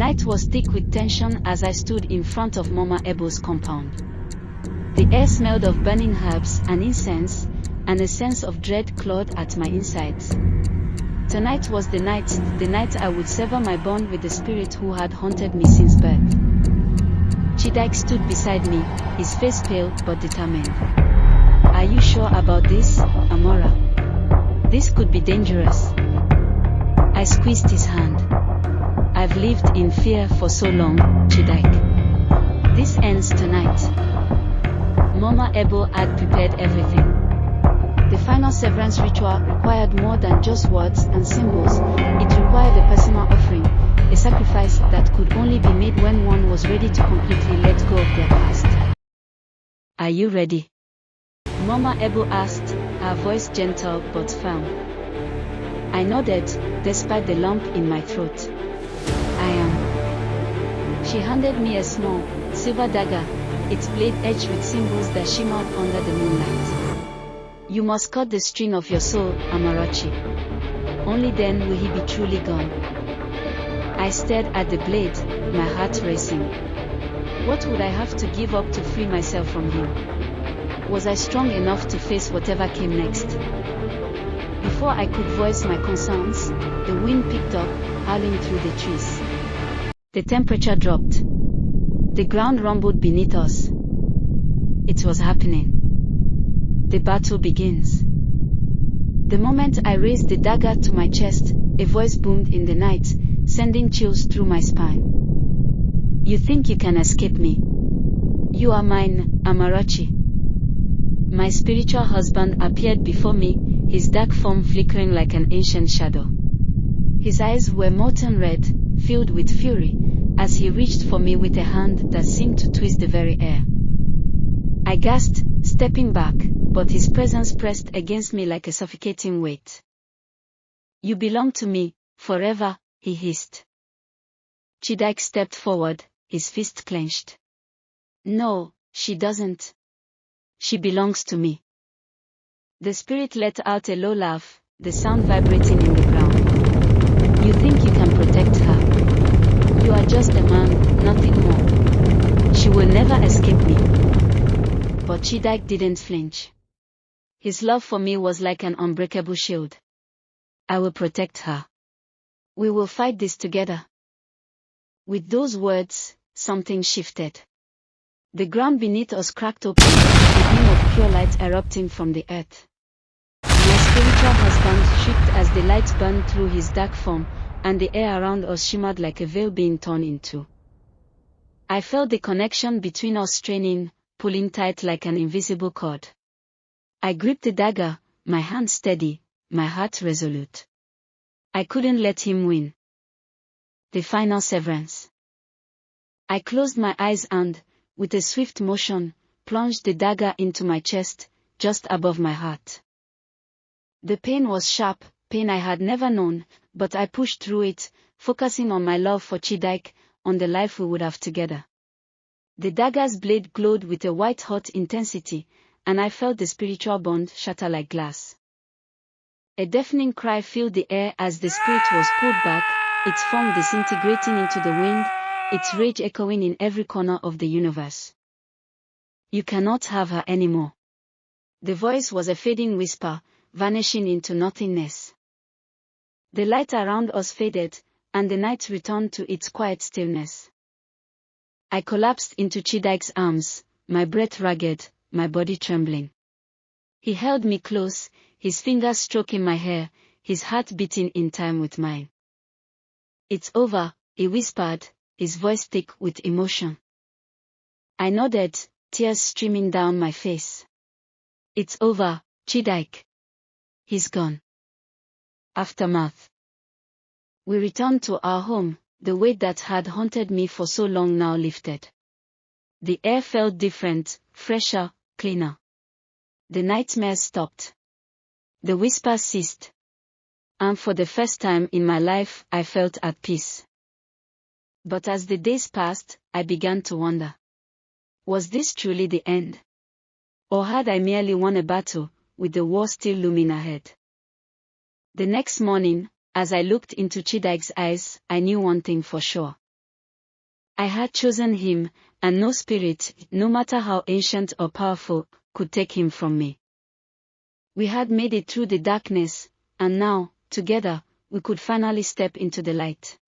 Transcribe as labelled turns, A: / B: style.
A: night was thick with tension as I stood in front of Mama Ebele's compound. The air smelled of burning herbs and incense, and a sense of dread clawed at my insides. Tonight was the night I would sever my bond with the spirit who had haunted me since birth. Chidike stood beside me, his face pale but determined. "Are you sure about this, Amara? This could be dangerous." I squeezed his hand. "I've lived in fear for so long, Chidike. This ends tonight." Mama Ebele had prepared everything. The final severance ritual required more than just words and symbols. It required a personal offering, a sacrifice that could only be made when one was ready to completely let go of their past. "Are you ready?" Mama Ebele asked, her voice gentle but firm. I nodded, despite the lump in my throat. "I am." She handed me a small, silver dagger, its blade edged with symbols that shimmered under the moonlight. "You must cut the string of your soul, Amarachi. Only then will he be truly gone." I stared at the blade, my heart racing. What would I have to give up to free myself from him? Was I strong enough to face whatever came next? Before I could voice my concerns, the wind picked up, howling through the trees. The temperature dropped. The ground rumbled beneath us. It was happening. The battle begins. The moment I raised the dagger to my chest, a voice boomed in the night, sending chills through my spine. "You think you can escape me? You are mine, Amarachi." My spiritual husband appeared before me, his dark form flickering like an ancient shadow. His eyes were molten red, filled with fury, as he reached for me with a hand that seemed to twist the very air. I gasped, stepping back, but his presence pressed against me like a suffocating weight. "You belong to me, forever," he hissed. Chidike stepped forward, his fist clenched. "No, she doesn't. She belongs to me." The spirit let out a low laugh, the sound vibrating in the ground. "You think you can protect her? You are just a man, nothing more. She will never escape me." But Chidike didn't flinch. His love for me was like an unbreakable shield. "I will protect her. We will fight this together." With those words, something shifted. The ground beneath us cracked open, a beam of pure light erupting from the earth. My spiritual husband shrieked as the light burned through his dark form, and the air around us shimmered like a veil being torn in two. I felt the connection between us straining, pulling tight like an invisible cord. I gripped the dagger, my hand steady, my heart resolute. I couldn't let him win. The final severance. I closed my eyes and, with a swift motion, plunged the dagger into my chest, just above my heart. The pain was sharp, pain I had never known, but I pushed through it, focusing on my love for Chidike, on the life we would have together. The dagger's blade glowed with a white-hot intensity, and I felt the spiritual bond shatter like glass. A deafening cry filled the air as the spirit was pulled back, its form disintegrating into the wind, its rage echoing in every corner of the universe. "You cannot have her anymore." The voice was a fading whisper, vanishing into nothingness. The light around us faded, and the night returned to its quiet stillness. I collapsed into Chidike's arms, my breath ragged, my body trembling. He held me close, his fingers stroking my hair, his heart beating in time with mine. "It's over," he whispered, his voice thick with emotion. I nodded, tears streaming down my face. "It's over, Chidike. He's gone." Aftermath. We returned to our home, the weight that had haunted me for so long now lifted. The air felt different, fresher, cleaner. The nightmares stopped. The whispers ceased. And for the first time in my life, I felt at peace. But as the days passed, I began to wonder. Was this truly the end? Or had I merely won a battle, with the war still looming ahead? The next morning, as I looked into Chidike's eyes, I knew one thing for sure. I had chosen him, and no spirit, no matter how ancient or powerful, could take him from me. We had made it through the darkness, and now, together, we could finally step into the light.